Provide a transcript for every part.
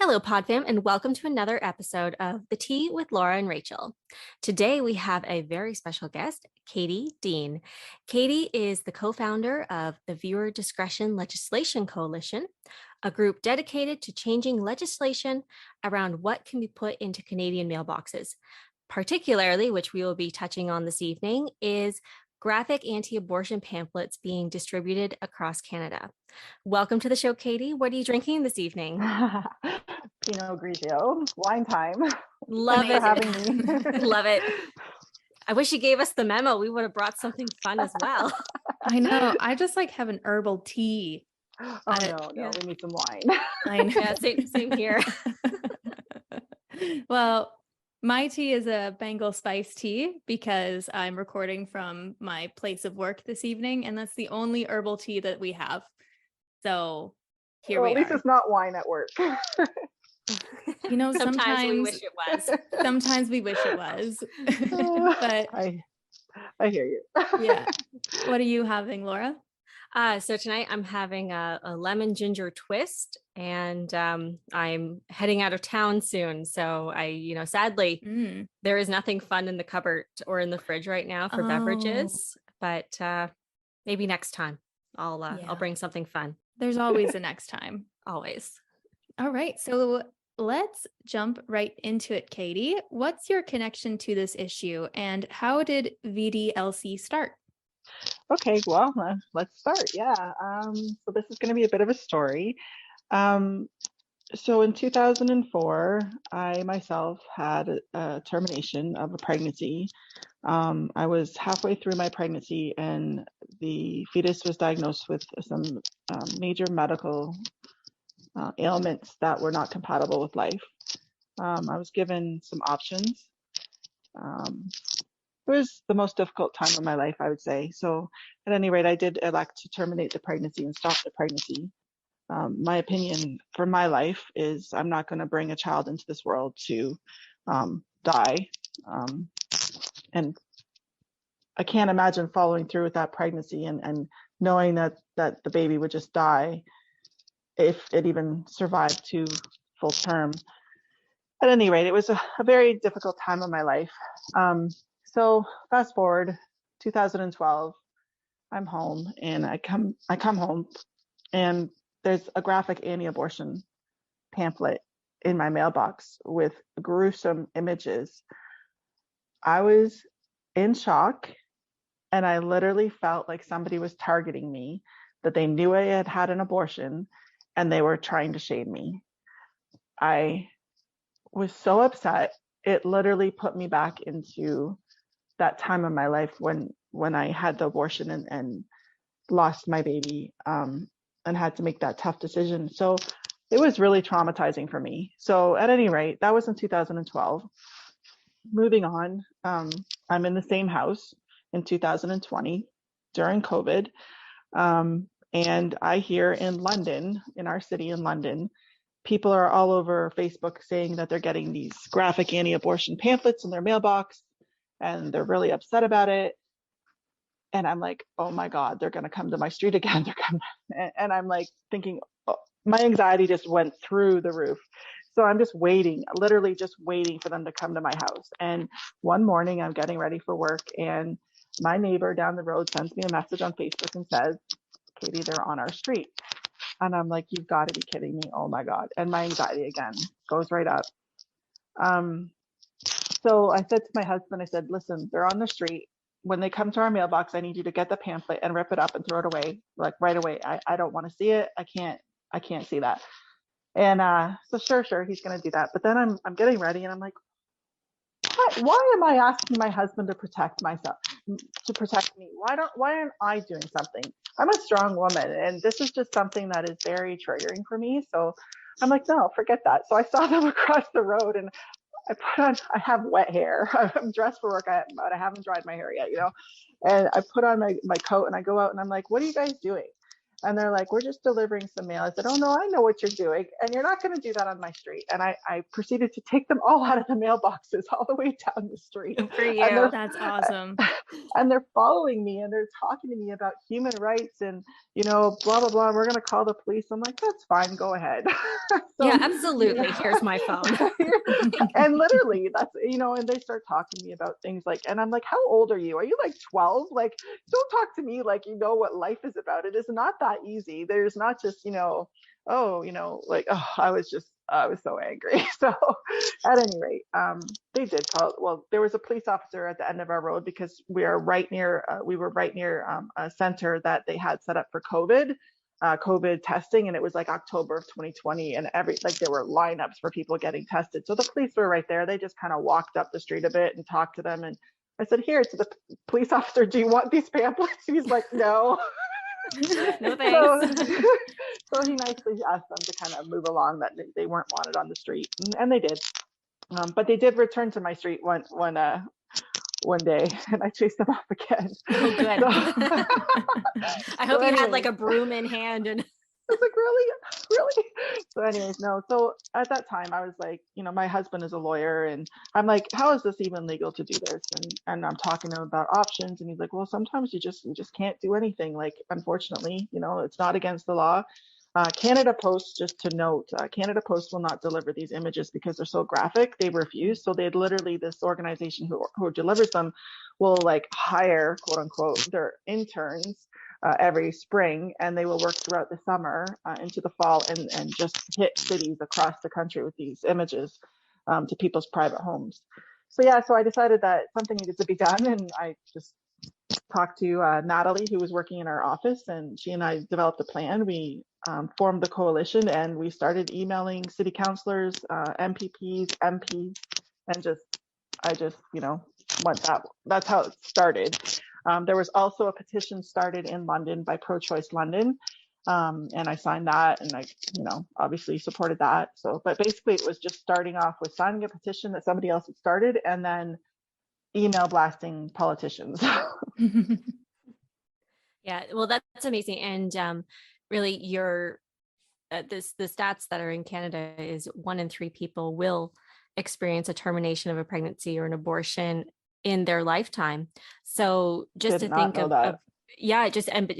Hello, PodFam, and welcome to another episode of The Tea with Laura and Rachel. Today, we have a very special guest, Katie Dean. Katie is the co-founder of the Viewer Discretion Legislation Coalition, a group dedicated to changing legislation around what can be put into Canadian mailboxes. Particularly, which we will be touching on this evening, is graphic anti-abortion pamphlets being distributed across Canada. Welcome to the show, Katie. What are you drinking this evening? Pinot Grigio, wine time. Love Thanks it. for having me. Love it. I wish you gave us the memo. We would have brought something fun as well. I know. I just have an herbal tea. No, yeah. we need some wine. I know. Yeah, same here. Well, my tea is a Bengal spice tea because I'm recording from my place of work this evening, and that's the only herbal tea that we have. So here we are. At least it's not wine at work. You know, sometimes we wish it was. Sometimes we wish it was. But I hear you. Yeah. What are you having, Laura? So tonight I'm having a lemon ginger twist, and I'm heading out of town soon. So sadly, there is nothing fun in the cupboard or in the fridge right now for beverages, but maybe next time I'll bring something fun. There's always a next time. Always. All right. So let's jump right into it, Katie. What's your connection to this issue, and how did VDLC start? Okay, well, let's start. Yeah. So this is going to be a bit of a story. So in 2004, I myself had a termination of a pregnancy. I was halfway through my pregnancy, and the fetus was diagnosed with some major medical ailments that were not compatible with life. I was given some options. It was the most difficult time of my life, I would say. So at any rate, I did elect to terminate the pregnancy and stop the pregnancy. My opinion for my life is I'm not going to bring a child into this world to die. And I can't imagine following through with that pregnancy and knowing that the baby would just die if it even survived to full term. At any rate, it was a very difficult time of my life. So fast forward, 2012, I'm home, and I come home, and there's a graphic anti-abortion pamphlet in my mailbox with gruesome images. I was in shock, and I literally felt like somebody was targeting me, that they knew I had had an abortion, and they were trying to shame me. I was so upset. It literally put me back into that time of my life when I had the abortion and lost my baby, and had to make that tough decision. So it was really traumatizing for me. So at any rate, that was in 2012. Moving on, I'm in the same house in 2020 during COVID. And I hear in London, in our city in London, people are all over Facebook saying that they're getting these graphic anti-abortion pamphlets in their mailbox, and they're really upset about it. And I'm like, oh my God, they're going to come to my street again. And I'm like thinking, oh, my anxiety just went through the roof. So I'm just waiting, literally just waiting for them to come to my house. And one morning I'm getting ready for work, and my neighbor down the road sends me a message on Facebook and says, Katie, they're on our street. And I'm like, you've got to be kidding me. Oh my God. And my anxiety again goes right up. So I said to my husband, I said, listen, they're on the street. When they come to our mailbox, I need you to get the pamphlet and rip it up and throw it away, like right away. I don't want to see it. I can't see that. And so sure, he's going to do that. But then I'm getting ready, and I'm like, why am I asking my husband to protect myself, to protect me? Why aren't I doing something? I'm a strong woman, and this is just something that is very triggering for me. So I'm like, no, forget that. So I saw them across the road, and I have wet hair. I'm dressed for work, but I haven't dried my hair yet, And I put on my coat, and I go out, and I'm like, what are you guys doing? And they're like, we're just delivering some mail. I said, oh no, I know what you're doing. And you're not going to do that on my street. And I proceeded to take them all out of the mailboxes all the way down the street. Good for And you. That's awesome. and they're following me and they're talking to me about human rights and, blah, blah, blah. We're going to call the police. I'm like, that's fine. Go ahead. Yeah, absolutely. Here's my phone. And literally that's, and they start talking to me about things like, and I'm like, how old are you? Are you like 12? Like, don't talk to me like you know what life is about. It is not that easy. There's not just, I was so angry. So at any rate, they did call. Well, there was a police officer at the end of our road because we were right near a center that they had set up for COVID testing, and it was like October of 2020, and there were lineups for people getting tested. So the police were right there. They just kind of walked up the street a bit and talked to them. And I said, here, to the police officer, do you want these pamphlets? He's like, no. No thanks. So he nicely asked them to kind of move along, that they weren't wanted on the street, and they did. But they did return to my street one day, and I chased them off again. Oh, good. So, I hope you anyways, had like a broom in hand and I was like, really? So anyways, no. So at that time I was like, my husband is a lawyer, and I'm like, how is this even legal to do this? And I'm talking to him about options, and he's like, well, sometimes you just can't do anything. Like, unfortunately, it's not against the law. Canada Post, just to note, Canada Post will not deliver these images because they're so graphic. They refuse. So they'd literally, this organization who delivers them will like hire, quote unquote, their interns every spring, and they will work throughout the summer into the fall and just hit cities across the country with these images to people's private homes. So I decided that something needed to be done, and I just talked to Natalie, who was working in our office, and she and I developed a plan. We formed the coalition, and we started emailing city councilors, MPPs, MPs, and I just went that's how it started. There was also a petition started in London by Pro-Choice London, and I signed that, and I, obviously supported that. So, but basically it was just starting off with signing a petition that somebody else had started, and then email blasting politicians. yeah, well, that's amazing. And really the stats that are in Canada is 1 in 3 people will experience a termination of a pregnancy or an abortion in their lifetime. So just to think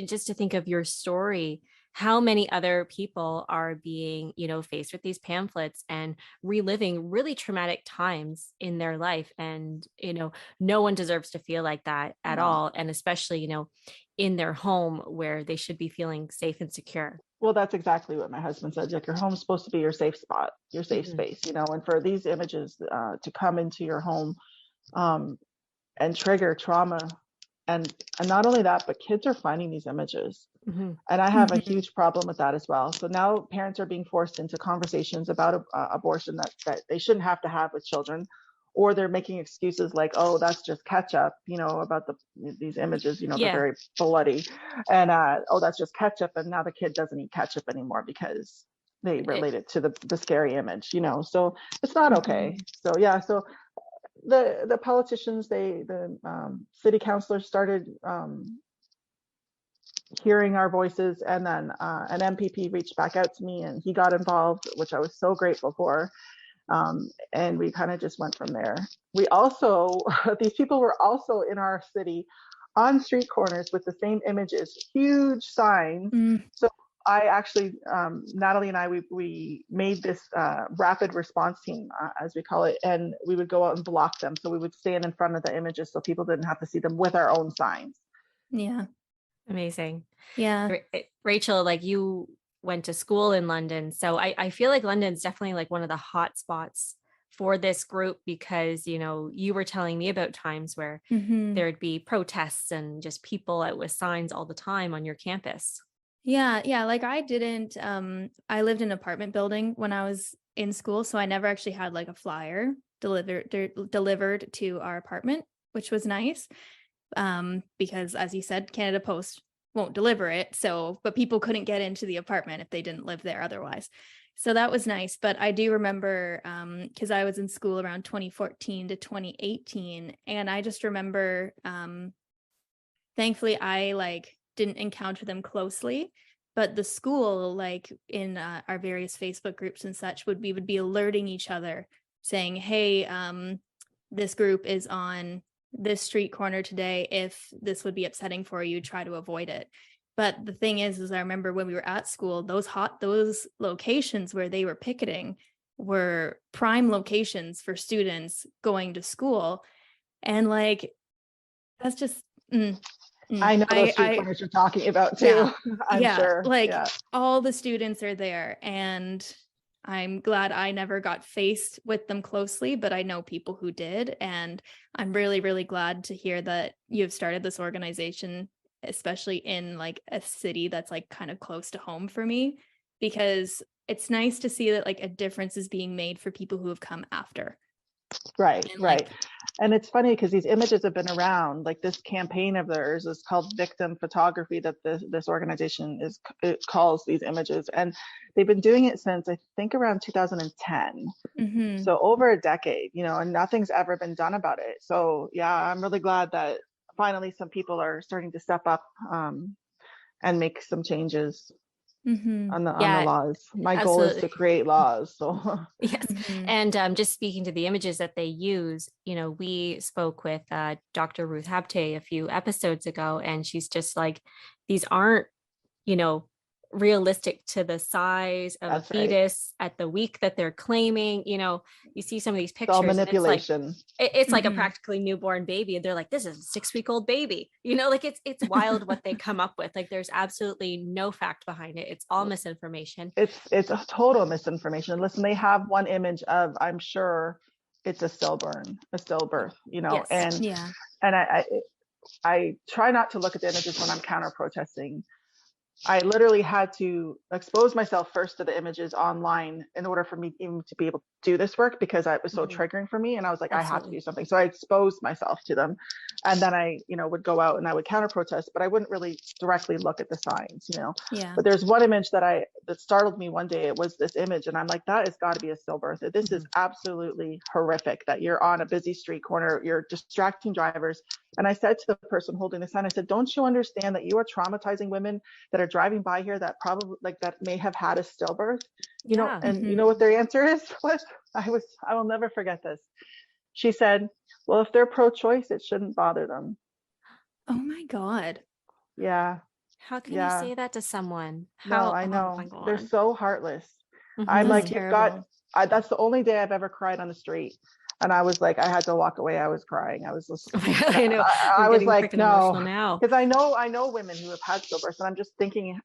just to think of your story, how many other people are being, faced with these pamphlets and reliving really traumatic times in their life. And, no one deserves to feel like that at all. And especially, in their home where they should be feeling safe and secure. Well, that's exactly what my husband said. Like, your home's supposed to be your safe spot, your safe space, and for these images to come into your home and trigger trauma. And not only that, but kids are finding these images. And I have a huge problem with that as well. So now parents are being forced into conversations about abortion that they shouldn't have to have with children, or they're making excuses like, oh, that's just ketchup, about these images, they're very bloody, and oh, that's just ketchup, and now the kid doesn't eat ketchup anymore because they relate it to the scary image, so it's not okay. So so the politicians, the city councilors started hearing our voices, and then an MPP reached back out to me, and he got involved, which I was so grateful for. And we kind of just went from there. We also, these people were also in our city on street corners with the same images, huge signs. So I actually, Natalie and I, we made this rapid response team, as we call it, and we would go out and block them. So we would stand in front of the images so people didn't have to see them with our own signs. Yeah. Amazing. Yeah. Rachel, like, you went to school in London. So I feel like London's definitely like one of the hot spots for this group, because, you were telling me about times where there'd be protests and just people out with signs all the time on your campus. Yeah. Like, I didn't, I lived in an apartment building when I was in school. So I never actually had like a flyer delivered to our apartment, which was nice. Because, as you said, Canada Post won't deliver it. So, but people couldn't get into the apartment if they didn't live there otherwise. So that was nice. But I do remember, because I was in school around 2014 to 2018. And I just remember, thankfully, I didn't encounter them closely. But the school, like in our various Facebook groups and such, would be alerting each other saying, hey, this group is on this street corner today. If this would be upsetting for you, try to avoid it. But the thing is I remember when we were at school, those locations where they were picketing were prime locations for students going to school. And like, that's just, I know those street corners you're talking about too. Yeah, I'm sure. Like all the students are there, and I'm glad I never got faced with them closely, but I know people who did. And I'm really, really glad to hear that you've started this organization, especially in like a city that's like kind of close to home for me, because it's nice to see that like a difference is being made for people who have come after. Right, And, right. like, And it's funny because these images have been around. Like this campaign of theirs is called victim photography, that this organization it calls these images, and they've been doing it since I think around 2010. mm-hmm. So over a decade, and nothing's ever been done about it. So yeah, I'm really glad that finally some people are starting to step up and make some changes on the laws. My goal is to create laws. So yes. Mm-hmm. And just speaking to the images that they use, we spoke with Dr. Ruth Habte a few episodes ago, and she's just like, these aren't, realistic to the size of That's a fetus at the week that they're claiming. You see some of these pictures, it's all manipulation. It's like a practically newborn baby, and they're like, this is a 6-week-old baby, like it's wild what they come up with. Like there's absolutely no fact behind it. It's all misinformation. It's a total misinformation. Listen, they have one image of, I'm sure it's a stillbirth, Yes. and I try not to look at the images when I'm counter protesting. I literally had to expose myself first to the images online in order for me even to be able to do this work, because it was so triggering for me. And I was like, Absolutely. I have to do something. So I exposed myself to them. And then I, would go out and I would counter protest, but I wouldn't really directly look at the signs, Yeah. But there's one image that startled me one day. It was this image. And I'm like, that has got to be a stillbirth. This is absolutely horrific that you're on a busy street corner, you're distracting drivers. And I said to the person holding the sign, I said, don't you understand that you are traumatizing women that are driving by here that probably that may have had a stillbirth, and you know what their answer is? I will never forget this. She said, well, if they're pro-choice, it shouldn't bother them. Oh my God. Yeah. How can you say that to someone? No, I know. They're so heartless. Mm-hmm. I'm That's like, terrible. that's the only day I've ever cried on the street. And I was like, I had to walk away. I was crying. I was just, I know. I was like, no, now. because I know women who have had stillbirths, and I'm just thinking,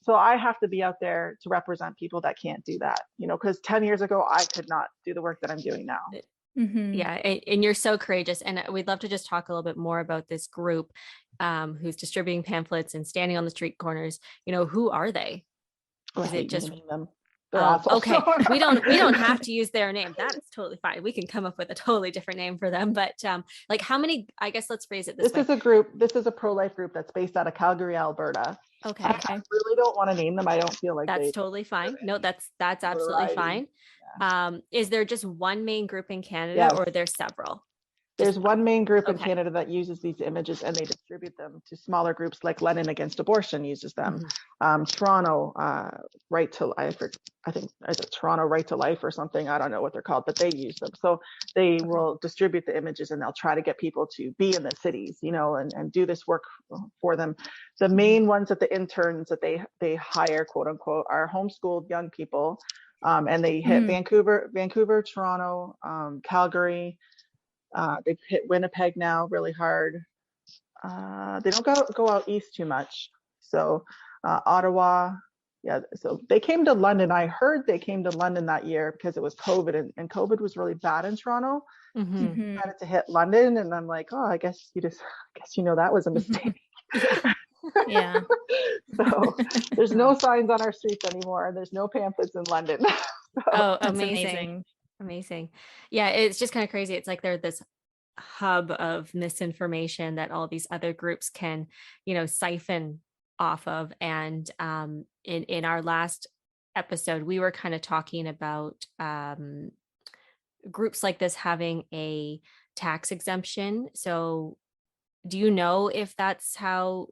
so I have to be out there to represent people that can't do that, because 10 years ago, I could not do the work that I'm doing now. Yeah. And you're so courageous. And we'd love to just talk a little bit more about this group who's distributing pamphlets and standing on the street corners. Who are they? Is it just them? Okay. we don't have to use their name. That's totally fine. We can come up with a totally different name for them. But like how many, I guess let's phrase it this way. This is a pro-life group that's based out of Calgary, Alberta. Okay. I really don't want to name them. I don't feel like that's totally fine. No, that's absolutely fine. Yeah. Is there just one main group in Canada or there's several? There's one main group in Canada that uses these images, and they distribute them to smaller groups, like London Against Abortion uses them. Toronto Right to Life, or I think it's a Toronto Right to Life or something. I don't know what they're called, but they use them. So they will distribute the images, and they'll try to get people to be in the cities, and do this work for them. The main ones that the interns that they hire, quote unquote, are homeschooled young people, and they hit Vancouver, Toronto, Calgary. They've hit Winnipeg now really hard. They don't go out east too much. So Ottawa, so they came to London. I heard they came to London that year because it was COVID, and COVID was really bad in Toronto. Decided to hit London, and I'm like, I guess that was a mistake. Yeah. So there's no signs on our streets anymore, and there's no pamphlets in London. So, amazing. Yeah, it's just kind of crazy. It's like they're this hub of misinformation that all these other groups can, siphon off of. And in our last episode, we were kind of talking about groups like this having a tax exemption. So do you know if that's how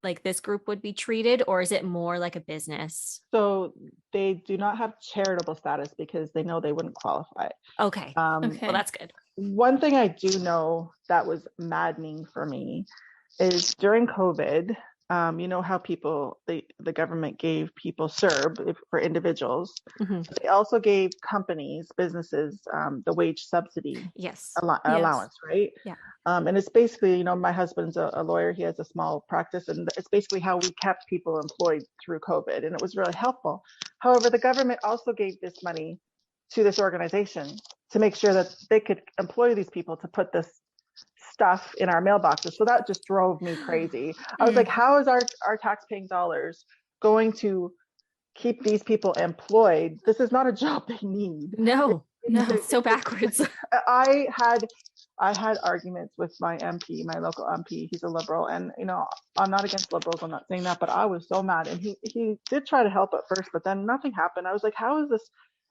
like this group would be treated, or is it more like a business? So they do not have charitable status because they know they wouldn't qualify. Okay. Well, Okay. that's good. One thing I do know that was maddening for me is during COVID, you know how the government gave people CERB for individuals. Mhm. But they also gave companies, businesses, the wage subsidy Yes. Yes. allowance, right? Yeah. And it's basically, you know, my husband's a lawyer. He has a small practice, and it's basically how we kept people employed through COVID, and it was really helpful. However, the government also gave this money to this organization to make sure that they could employ these people to put this stuff in our mailboxes. So that just drove me crazy. I was like, how is our taxpaying dollars going to keep these people employed? This is not a job they need. No, it's so backwards. I had arguments with my MP, my local MP. He's a liberal, and you know, I'm not against liberals. I'm not saying that, but I was so mad, and he did try to help at first, but then nothing happened. I was like, how is this?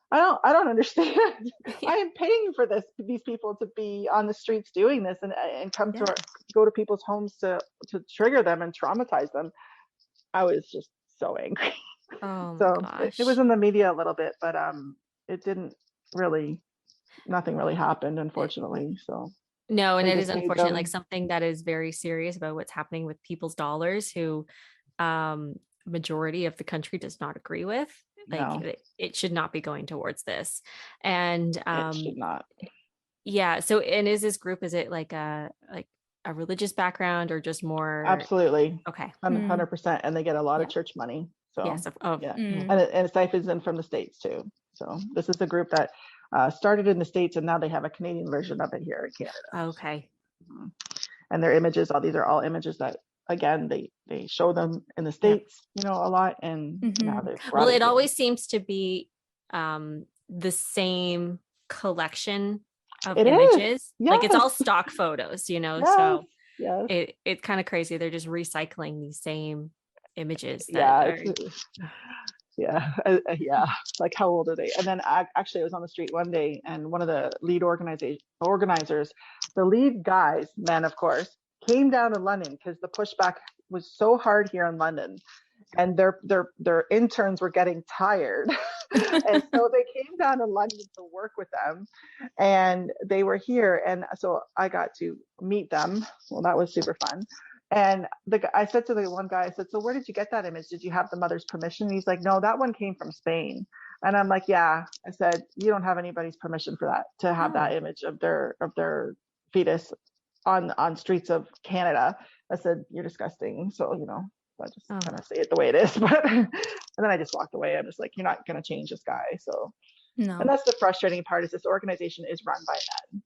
I don't understand. I am paying for these people to be on the streets doing this and come to go to people's homes to trigger them and traumatize them. I was just so angry. Oh my So gosh. it was in the media a little bit, but it didn't really, nothing really happened, unfortunately. So No, and they it just is made unfortunate, them, like something that is very serious about what's happening with people's dollars who majority of the country does not agree with. Like no, it should not be going towards this. And it should not. yeah, so and is this group, is it like a religious background or just more? Absolutely. Okay. 100%. And they get a lot of Yeah. church money. So Yes. yeah. Mm. And it siphons in from the States too. So this is a group that started in the States, and now they have a Canadian version of it here in Canada. Okay. Mhm. And their images, these are all images that, again, they show them in the Yep. States, you know, a lot, and now they've brought Well, it it here. always seems to be the same collection of It is. images. Like it's Yes. all stock photos, you know. Yes. So Yes. it's kind of crazy. They're just recycling these same images that Yeah. are Yeah. Like, how old are they? And then actually, I was on the street one day, and one of the lead organizers, the lead guys, men, of course, came down to London because the pushback was so hard here in London, and their interns were getting tired. And so they came down to London to work with them, and they were here, and so I got to meet them. Well, that was super fun. And I said to the one guy, I said, so where did you get that image? Did you have the mother's permission? And he's like, no, that one came from Spain. And I'm like, yeah. I said, you don't have anybody's permission for that, to have that image of their fetus on streets of Canada. I said, you're disgusting. So, you know, I just kind of say it the way it is. But and then I just walked away. I'm just like, you're not going to change this guy. So, No. and that's the frustrating part, is this organization is run by men.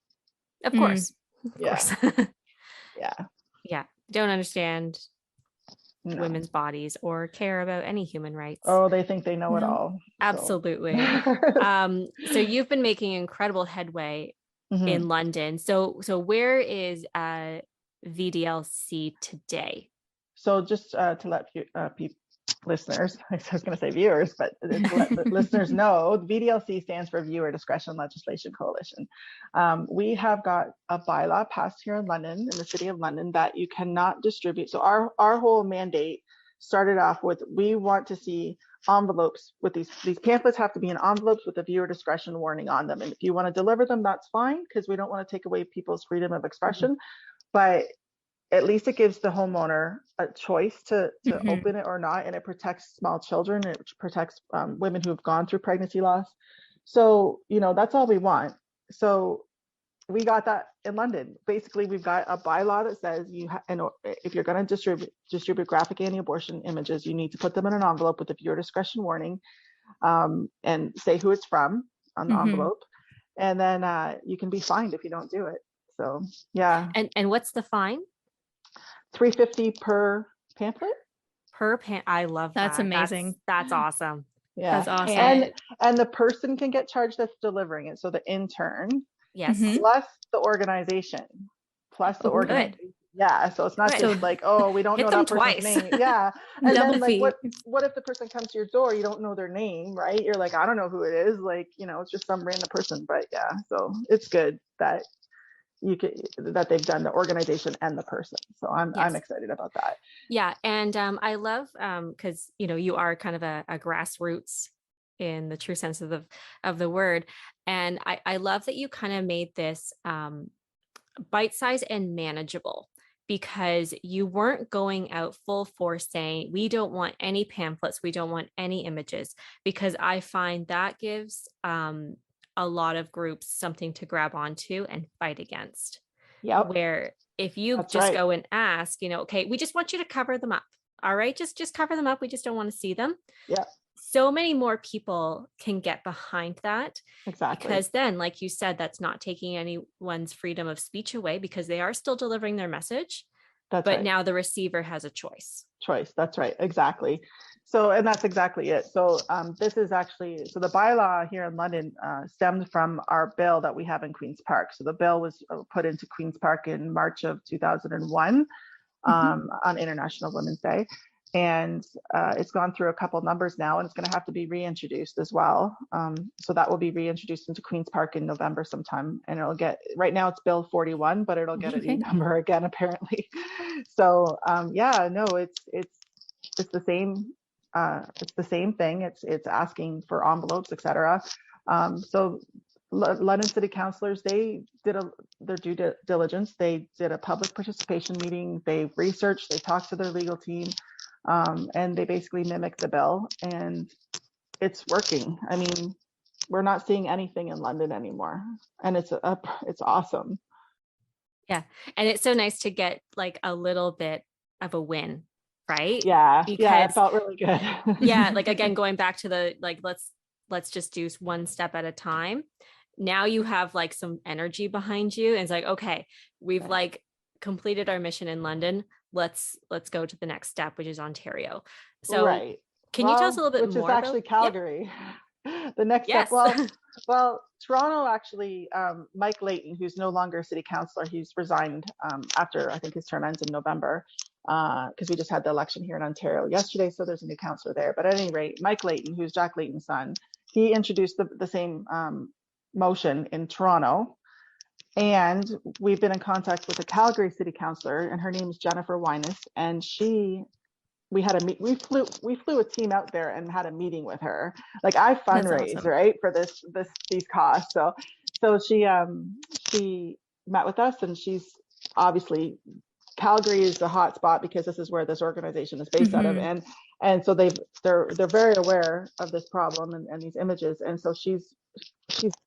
of course. Of Yeah. course. Yeah. Yeah. Don't understand No. women's bodies or care about any human rights. Oh, they think they know it No. all. Absolutely. So. So you've been making incredible headway in London. So where is VDLC today? So just to let listeners, I was going to say viewers, but to let the listeners know, VDLC stands for Viewer Discretion Legislation Coalition. We have got a bylaw passed here in London, in the city of London, that you cannot distribute. So our whole mandate started off with, we want to see envelopes with these pamphlets have to be in envelopes with a viewer discretion warning on them. And if you want to deliver them, that's fine, because we don't want to take away people's freedom of expression. But at least it gives the homeowner a choice to open it or not, and it protects small children. It protects women who have gone through pregnancy loss. So, you know, that's all we want. So we got that in London. Basically, we've got a bylaw that says if you're going to distribute graphic anti-abortion images, you need to put them in an envelope with a viewer discretion warning, and say who it's from on the envelope, and then you can be fined if you don't do it. So yeah. And what's the fine? $3.50 per pamphlet. I love that. That's amazing. That's awesome. Yeah, that's awesome. And the person can get charged that's delivering it. So the intern, yes, plus the organization, Good. Yeah, so it's not just like, oh, we don't know that person's name. Yeah, and Double then like, fee. what if the person comes to your door, you don't know their name, right? You're like, I don't know who it is. Like, you know, it's just some random person. But yeah, so it's good that that they've done, the organization and the person. So I'm Yes. excited about that. Yeah. And I love, because, you are kind of a grassroots in the true sense of the word. And I love that you kind of made this bite-sized and manageable, because you weren't going out full force saying, we don't want any pamphlets, we don't want any images, because I find that gives a lot of groups something to grab onto and fight against. Yep. Where if you That's just right. go and ask, okay, we just want you to cover them up. All right, just cover them up. We just don't want to see them. Yeah, So many more people can get behind that. exactly. Because then, like you said, that's not taking anyone's freedom of speech away, because they are still delivering their message. That's but right. Now the receiver has a choice. That's right. Exactly. So, and that's exactly it. So this is actually, so the bylaw here in London stemmed from our bill that we have in Queen's Park. So the bill was put into Queen's Park in March of 2001 on International Women's Day. And it's gone through a couple numbers now, and it's going to have to be reintroduced as well. So that will be reintroduced into Queen's Park in November sometime, and it'll get, right now it's Bill 41, but it'll get a new number again apparently. So yeah, no, it's the same. It's the same thing. It's asking for envelopes, etc. So London City Councillors, they did their due diligence. They did a public participation meeting. They researched. They talked to their legal team. And they basically mimic the bill, and it's working. I mean, we're not seeing anything in London anymore, and it's awesome. Yeah, and it's so nice to get like a little bit of a win, right? Yeah, because, yeah, it felt really good. Yeah, like again, going back to the let's just do one step at a time. Now you have like some energy behind you, and it's like, okay, we've like completed our mission in London. Let's go to the next step, which is Ontario. So right. Can you tell us a little bit more? Which is actually Calgary. Yep. The next step. Well, Toronto actually, Mike Layton, who's no longer city councillor, he's resigned after I think his term ends in November, because we just had the election here in Ontario yesterday, so there's a new councillor there. But at any rate, Mike Layton, who's Jack Layton's son, he introduced the same motion in Toronto. And we've been in contact with a Calgary city councillor, and her name is Jennifer Wyness, and we flew a team out there and had a meeting with her. Like, I fundraise, awesome, right, for these costs. So she met with us, and she's obviously, Calgary is the hot spot because this is where this organization is based out of, and so they're very aware of this problem and these images, and so she's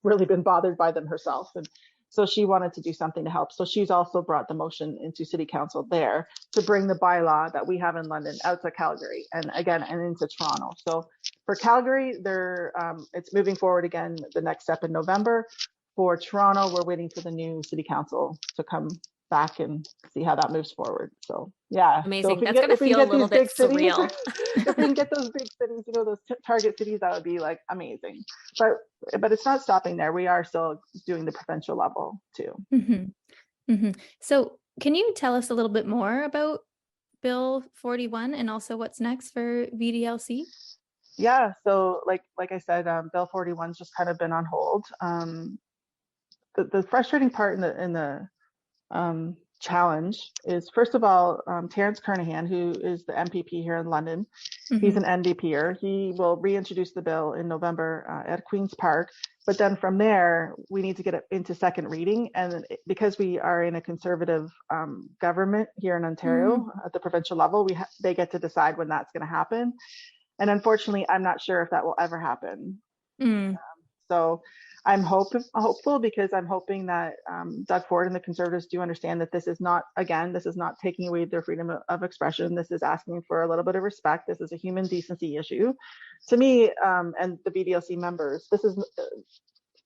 really been bothered by them herself, and so she wanted to do something to help. So she's also brought the motion into City Council there to bring the bylaw that we have in London out to Calgary and into Toronto. So for Calgary, it's moving forward again, the next step in November. For Toronto, we're waiting for the new City Council to come back and see how that moves forward. So yeah, amazing. So that's going to feel a little bit surreal. If we can get those big cities, those target cities, that would be like amazing. But it's not stopping there. We are still doing the provincial level too. So can you tell us a little bit more about Bill 41 and also what's next for VDLC? Yeah, so like I said, Bill 41's just kind of been on hold. The frustrating part in the challenge is, first of all, Terence Kernaghan, who is the MPP here in London, he's an NDPer. He will reintroduce the bill in November at Queen's Park, but then from there we need to get it into second reading, and because we are in a conservative government here in Ontario at the provincial level, they get to decide when that's going to happen, and unfortunately I'm not sure if that will ever happen. So I'm hopeful because I'm hoping that Doug Ford and the Conservatives do understand that this is not taking away their freedom of expression. This is asking for a little bit of respect. This is a human decency issue. To me, and the VDLC members, this is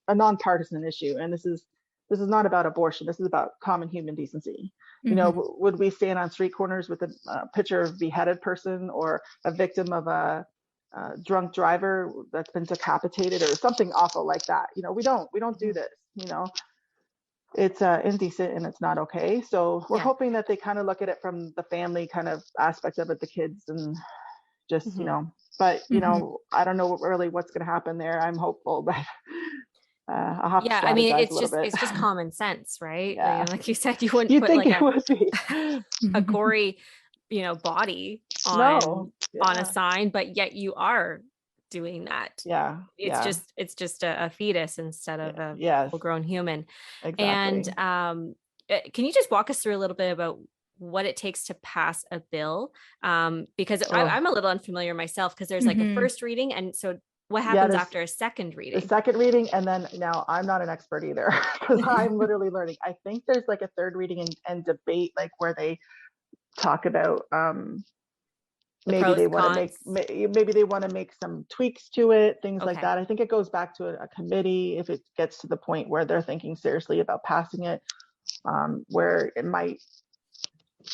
a nonpartisan issue, and this is not about abortion. This is about common human decency. Would we stand on street corners with a picture of a beheaded person or a victim of a drunk driver that's been decapitated or something awful like that? We don't do this. It's indecent and it's not okay. So we're hoping that they kind of look at it from the family kind of aspect of it, the kids, and just but I don't know really what's going to happen there. I'm hopeful, but I'll have to Yeah, I mean, strategize a little bit. it's just common sense, right? Yeah. Like you said, you wouldn't You put think like it would be? a gory, body No. on a Yeah. sign, but yet you are doing that. Yeah. It's Yeah. just a fetus instead of a Yes. full-grown human. And Exactly. can you just walk us through a little bit about what it takes to pass a bill? Because Oh, I'm a little unfamiliar myself, because there's like a Mhm. first reading, and so what yeah. happens There's after a second the reading? second reading, and then now I'm not an expert either because I'm literally learning. I think there's like a third reading and debate, like where they talk about The maybe pros they and want to make cons. maybe they want to make some tweaks to it, things like Okay. that. I think it goes back to a committee if it gets to the point where they're thinking seriously about passing it, where it might,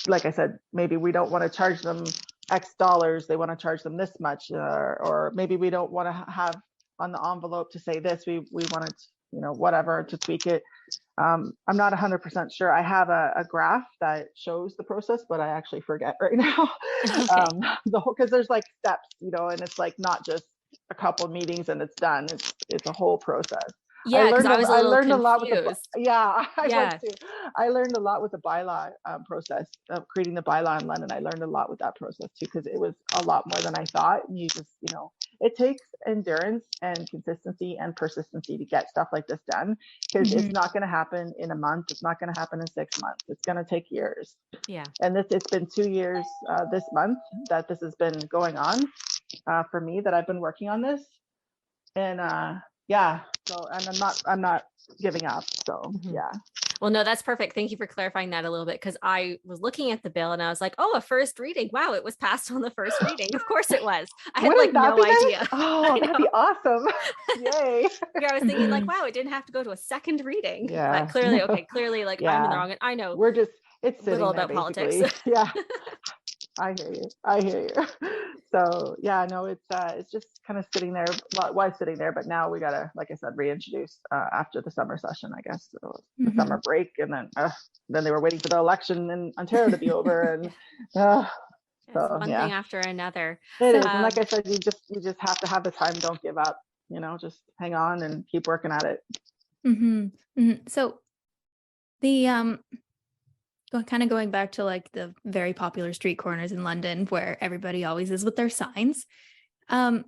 like I said, maybe we don't want to charge them X dollars, they want to charge them this much, or maybe we don't want to have on the envelope to say this, we want to, whatever, to tweak it. I'm not 100% sure. I have a graph that shows the process, but I actually forget right now. Okay. Because there's like steps, and it's like not just a couple meetings and it's done. It's a whole process. Yeah, because I was a I little learned a lot with confused. yeah, I was Yeah. too. I learned a lot with the bylaw process of creating the bylaw in London. I learned a lot with that process too, because it was a lot more than I thought. And you just, it takes endurance and consistency and persistency to get stuff like this done, because it's Mhm. not going to happen in a month. It's not going to happen in 6 months. It's going to take years. Yeah. And it's been 2 years this month that this has been going on for me, that I've been working on this. And yeah, so, and I'm not giving up. So Mhm. yeah. Well, no, that's perfect. Thank you for clarifying that a little bit, because I was looking at the bill and I was like, oh, a first reading. Wow, it was passed on the first reading. Of course it was. I had like Wouldn't that no be nice? idea. Oh, I that'd know. be awesome. Yay. Yeah, I was thinking like, wow, it didn't have to go to a second reading. But Yeah. clearly, like I'm in the Yeah. wrong, and I know It's little sitting there about politics. basically. Yeah. I hear you. I hear you. So yeah, no, it's just kind of sitting there. Well, it was sitting there, but now we gotta, like I said, reintroduce after the summer session, I guess. So the summer Mhm. break, and then they were waiting for the election in Ontario to be over, and It's so one yeah, thing after another. it So is. And like I said, you just have to have the time. Don't give up. Just hang on and keep working at it. mhm. Mhm. So the kind of going back to like the very popular street corners in London where everybody always is with their signs. Um,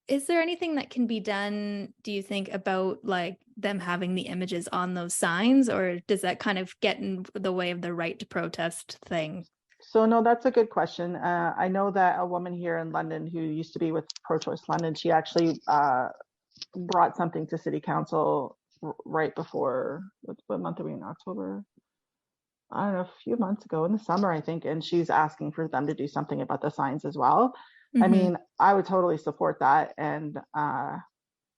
is there anything that can be done, do you think, about like them having the images on those signs, or does that kind of get in the way of the right to protest thing? So no, that's a good question. I know that a woman here in London who used to be with Pro-Choice London, she actually brought something to City Council right before, what month are we in? October? I don't know, a few months ago in the summer, I think, and she's asking for them to do something about the signs as well. I Mhm. mean, I would totally support that, and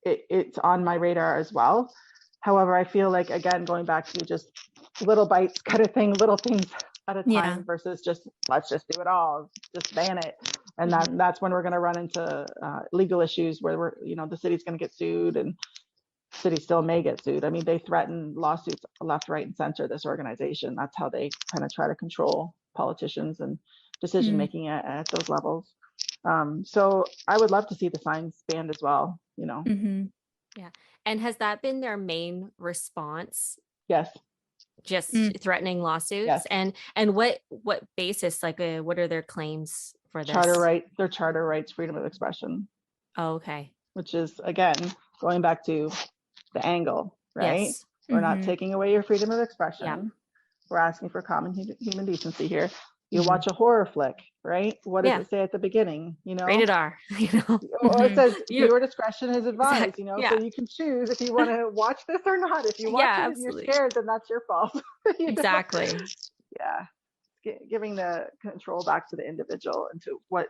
it's on my radar as well. However, I feel like, again, going back to just little bites kind of thing, little things at a Yeah. time versus just let's just do it all, just ban it. And Mhm. that's when we're going to run into legal issues where the city's going to get sued, and city still may get sued. I mean, they threaten lawsuits left, right, and center, this organization. That's how they kind of try to control politicians and decision Mm. making at those levels. So I would love to see the signs banned as well. Mhm. Yeah. And has that been their main response? Yes, Just Mm. threatening lawsuits? yes. And what basis, like what are their claims for Charter this? right, their charter rights, freedom of expression, Oh, okay. which is, again, going back to the angle, right? Yes. We're not Mhm. taking away your freedom of Yeah. expression. We're asking for common human decency here. You Mhm. watch a horror flick, right? What does Yeah. it say at the beginning? Rated R, Or it Mhm. says You viewer discretion is advised, exactly. so Yeah. you can choose if you want to watch this or not. If you watch Yeah, it and you're absolutely. scared, then that's your fault. you know? Exactly. Yeah. Giving the control back to the individual and to what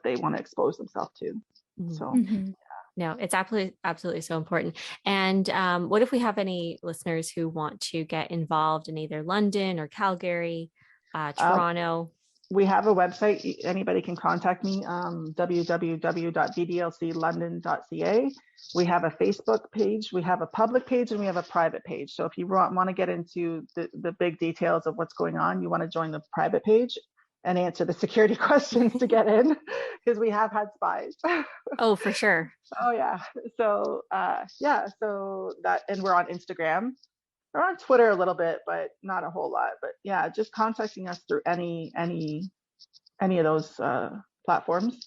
they want to expose themselves to. Mhm. So Mhm. No, it's absolutely so important. And what if we have any listeners who want to get involved in either London or Calgary, um, Toronto? we have a website. Anybody can contact me, www.vdlclondon.ca. We have a Facebook page, we have a public page, and we have a private page. So if you want to get into the big details of what's going on, you want to join the private page. and answer the security questions to get in, because we have had spies. Oh, for sure. Oh yeah. So so that, and we're on Instagram. We're on Twitter a little bit, but not a whole lot. But yeah, just contacting us through any of those platforms.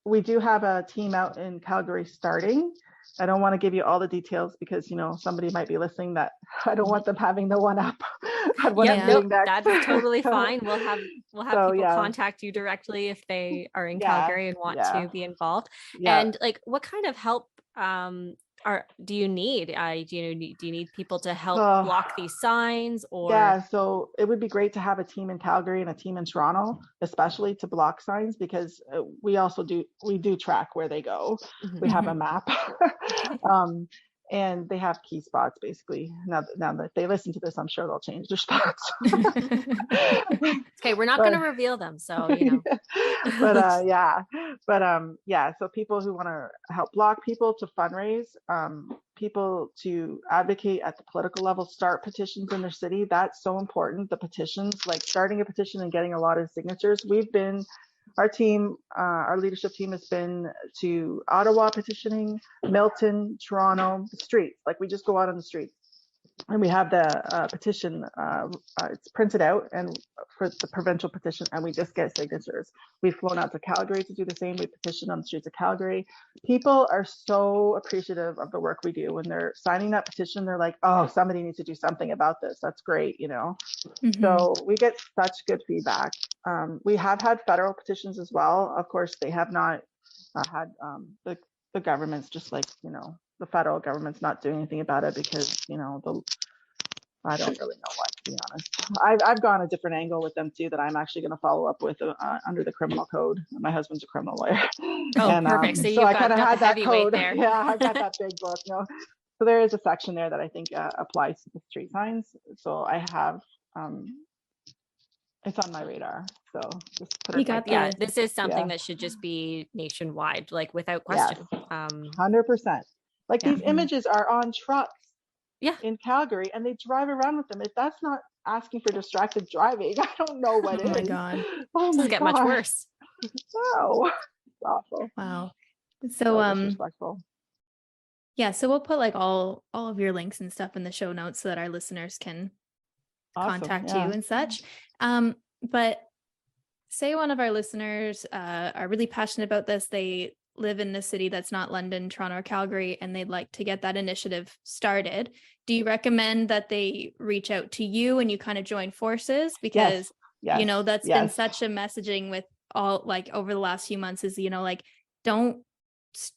We do have a team out in Calgary starting. I don't want to give you all the details because, somebody might be listening that I don't want them having the one up on what I'm doing next. That's totally fine. We'll have people contact you directly if they are in Calgary and want to be involved. And like, what kind of help do you need? Do you need people to help block these signs, or? Yeah, so it would be great to have a team in Calgary and a team in Toronto, especially to block signs, because we do track where they go. We have a map. And they have key spots, basically. Now that they listen to this, I'm sure they'll change their spots. Okay, we're not going to reveal them, so so people who want to help block people, to fundraise, people to advocate at the political level, start petitions in their city. That's so important. The petitions, like starting a petition and getting a lot of signatures. Our leadership team has been to Ottawa petitioning, Milton, Toronto, the streets. Like, we just go out on the streets and we have the petition. It's printed out and for the provincial petition, and we just get signatures. We've flown out to Calgary to do the same. We petitioned on the streets of Calgary. People are so appreciative of the work we do. When they're signing that petition, they're like, oh, somebody needs to do something about this. That's great, So we get such good feedback. We have had federal petitions as well. Of course, they have not had the government's, just like, the federal government's not doing anything about it because, I don't really know why, to be honest. I've gone a different angle with them too, that I'm actually going to follow up with under the criminal code. My husband's a criminal lawyer. Oh, and, perfect. So I kind of had that code there. Yeah, I've got that big book. So there is a section there that I think applies to the street signs. So I have, it's on my radar. So just put it yeah, this is something that should just be nationwide, like without question. 100%. Like, these images are on trucks in Calgary, and they drive around with them. If that's not asking for distracted driving, I don't know what is. My God. Oh, doesn't get much worse. No, it's awful. Wow. So disrespectful. Yeah, so we'll put like all of your links and stuff in the show notes so that our listeners can contact you and such. But say one of our listeners are really passionate about this. They live in a city that's not London, Toronto, or Calgary, and they'd like to get that initiative started. Do you recommend that they reach out to you and you kind of join forces? Because, that's been such a messaging with all, like, over the last few months is, like, don't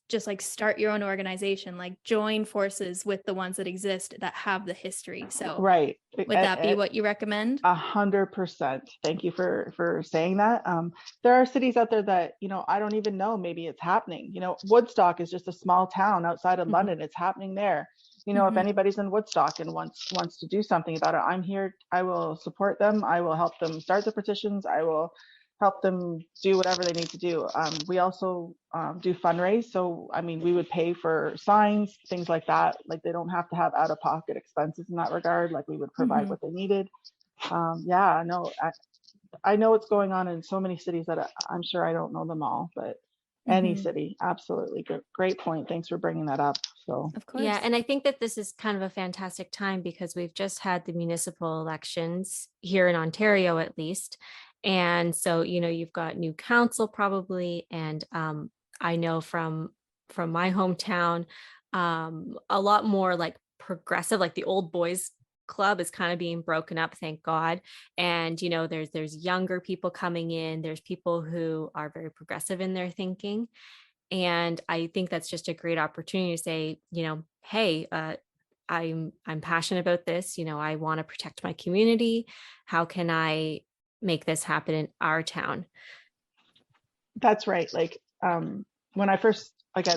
just like start your own organization, like join forces with the ones that exist that have the history. So right. Would that be what you recommend? 100%. Thank you for saying that. There are cities out there that, I don't even know, maybe it's happening. Woodstock is just a small town outside of London. It's happening there. If anybody's in Woodstock and wants to do something about it, I'm here. I will support them. I will help them start the petitions. I will help them do whatever they need to do. We also do fundraise. So, we would pay for signs, things like that. Like, they don't have to have out-of-pocket expenses in that regard. Like, we would provide what they needed. I know what's going on in so many cities that I'm sure I don't know them all, but any city, absolutely. Great point. Thanks for bringing that up. So, of course. Yeah, and I think that this is kind of a fantastic time because we've just had the municipal elections here in Ontario, at least. And so, you've got new council probably. And I know from my hometown, a lot more like progressive, like the old boys club is kind of being broken up, thank God. And, there's younger people coming in. There's people who are very progressive in their thinking. And I think that's just a great opportunity to say, hey, I'm passionate about this. I want to protect my community. How can I make this happen in our town? That's right. Like, when I first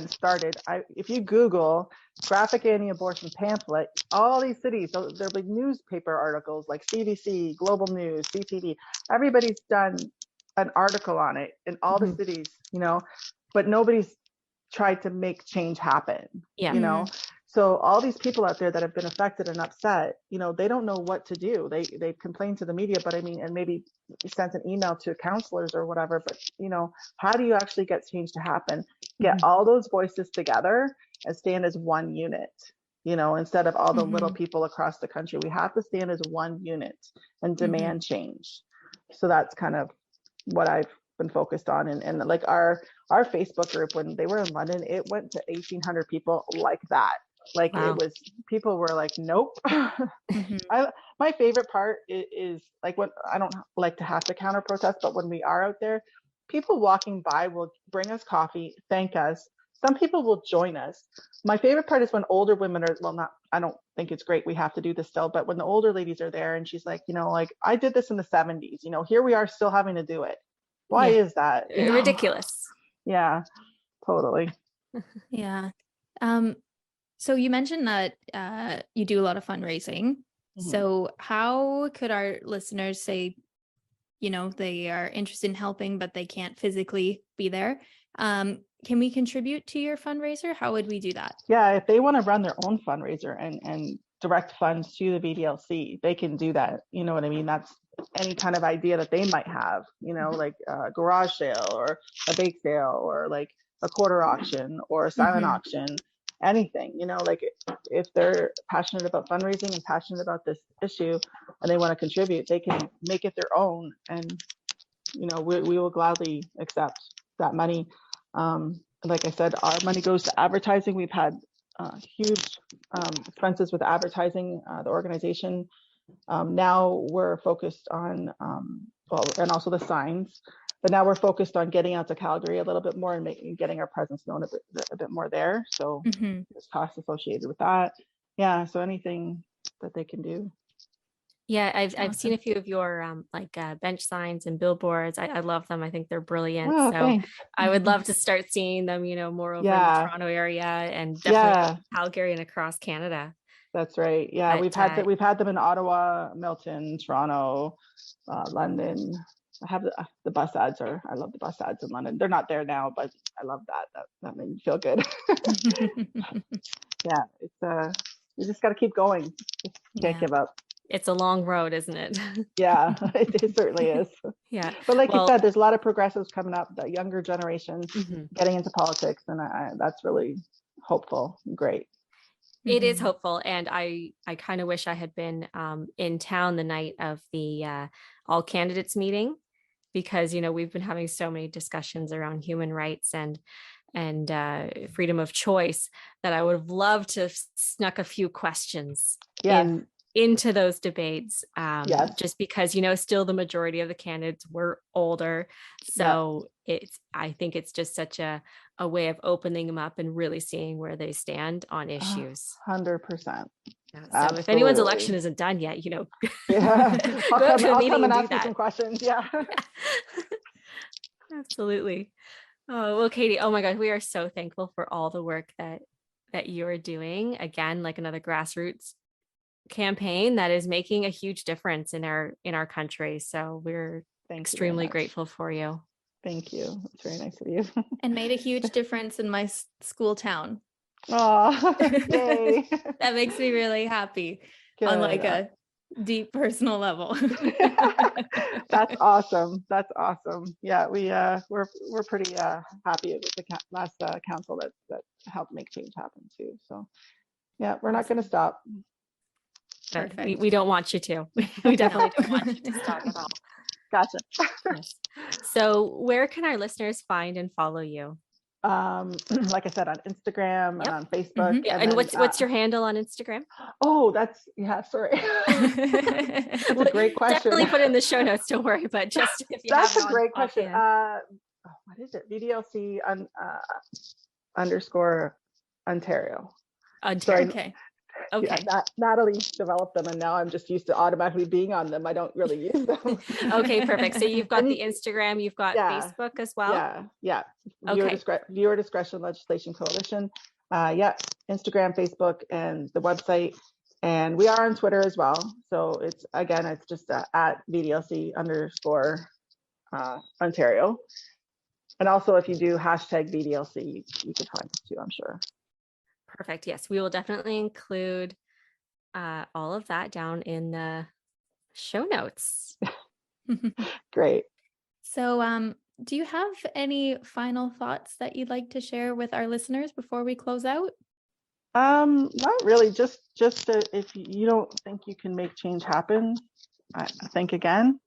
started, if you Google graphic anti-abortion pamphlet, all these cities, so there'll be newspaper articles like CBC, Global News, CTV. Everybody's done an article on it in all the cities, but nobody's tried to make change happen. So all these people out there that have been affected and upset, you know, they don't know what to do. They've complained to the media, but I mean, and maybe sent an email to counselors or whatever, but you know, how do you actually get change to happen? Get all those voices together and stand as one unit, you know, instead of all the little people across the country. We have to stand as one unit and demand change. So that's kind of what I've been focused on. And like our Facebook group, when they were in London, it went to 1,800 people like that. Like Wow. it was, people were like, nope. My favorite part is like, when I don't like to have to counter protest, but when we are out there, people walking by will bring us coffee, thank us. Some people will join us. My favorite part is when older women are, well, not, I don't think it's great, we have to do this still, but when the older ladies are there and she's like, you know, like I did this in the 70s, you know, here we are still having to do it. Why is that? You know? Ridiculous. Yeah, totally. Yeah. So you mentioned that you do a lot of fundraising. So how could our listeners say, you know, they are interested in helping, but they can't physically be there? Can we contribute to your fundraiser? How would we do that? Yeah, if they want to run their own fundraiser and direct funds to the VDLC, they can do that. You know what I mean? That's any kind of idea that they might have, you know, like a garage sale or a bake sale or like a quarter auction or a silent auction, anything, you know, like if they're passionate about fundraising and passionate about this issue and they want to contribute, they can make it their own. And, you know, we will gladly accept that money. Like I said, our money goes to advertising. We've had huge expenses with advertising, the organization. Now we're focused on, well, and also the signs, but now we're focused on getting out to Calgary a little bit more and getting our presence known a bit more there. So there's costs associated with that. Yeah, so anything that they can do. Yeah, I've seen a few of your bench signs and billboards. I love them. I think they're brilliant. Oh, so thanks. I would love to start seeing them, you know, more over in the Toronto area and definitely Calgary and across Canada. That's right. Yeah, But, we've had them in Ottawa, Milton, Toronto, London. I have the bus ads I love the bus ads in London. They're not there now, but I love that. That made me feel good. Yeah, it's you just got to keep going. Just can't give up. It's a long road, isn't it? Yeah, it certainly is. Yeah. But like you said, there's a lot of progressives coming up, the younger generation getting into politics, and that's really hopeful and great. It is hopeful. And I kind of wish I had been in town the night of the all candidates meeting, because, you know, we've been having so many discussions around human rights and freedom of choice that I would have loved to have snuck a few questions into those debates, just because, you know, still the majority of the candidates were older. So I think it's just such a way of opening them up and really seeing where they stand on issues. 100%. So if anyone's election isn't done yet, you know, I'll come and ask you some questions. Yeah. Absolutely. Oh, well, Katie, oh my God, we are so thankful for all the work that you're doing. Again, like another grassroots campaign that is making a huge difference in our country. So we're extremely grateful for you. Thank you. It's very nice of you. And made a huge difference in my school town. Oh, yay. That makes me really happy. Good. On like a deep personal level. That's awesome. That's awesome. Yeah, we're pretty happy with the last council that helped make change happen too. So yeah, we're not going to stop. We don't want you to. We definitely don't want you to stop at all. Gotcha. Yes. So where can our listeners find and follow you? Like I said, on Instagram and on Facebook. Yeah. And then, what's your handle on Instagram? Oh, sorry. That's a great question. Definitely put it in the show notes. Don't worry, but just if you that's a great question. What is it? VDLC _Ontario. Ontario. Okay. Yeah, Natalie developed them, and now I'm just used to automatically being on them. I don't really use them. Okay, perfect. So you've got the Instagram, you've got Facebook as well. Yeah. Viewer Discretion Legislation Coalition. Instagram, Facebook, and the website, and we are on Twitter as well. So it's just at VDLC _Ontario, and also if you do hashtag VDLC, you can find us too, I'm sure. Perfect. Yes, we will definitely include all of that down in the show notes. Great. So, do you have any final thoughts that you'd like to share with our listeners before we close out? Not really. Just if you don't think you can make change happen, I think again.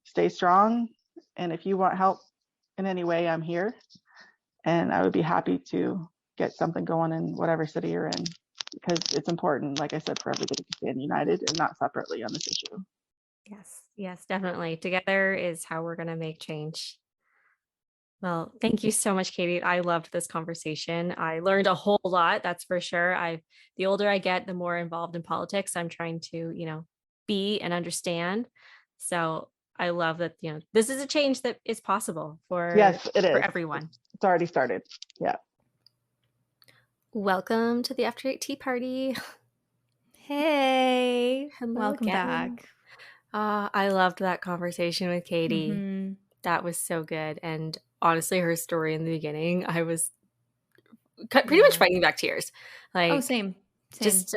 Stay strong, and if you want help in any way, I'm here, and I would be happy to get something going in whatever city you're in, because it's important, like I said, for everybody to stand united and not separately on this issue. Yes, definitely. Together is how we're going to make change. Well, thank you so much, Katie. I loved this conversation. I learned a whole lot, that's for sure. The older I get, the more involved in politics I'm trying to, be and understand. So I love that, this is a change that is possible Yes, it for is. everyone. It's already started. Yeah. Welcome to the After 8 Tea Party. Hey, Hello welcome again. back. I loved that conversation with Katie. Mhm. That was so good. And honestly, her story in the beginning, I was pretty much Yeah. fighting back tears. Oh, Like, same. just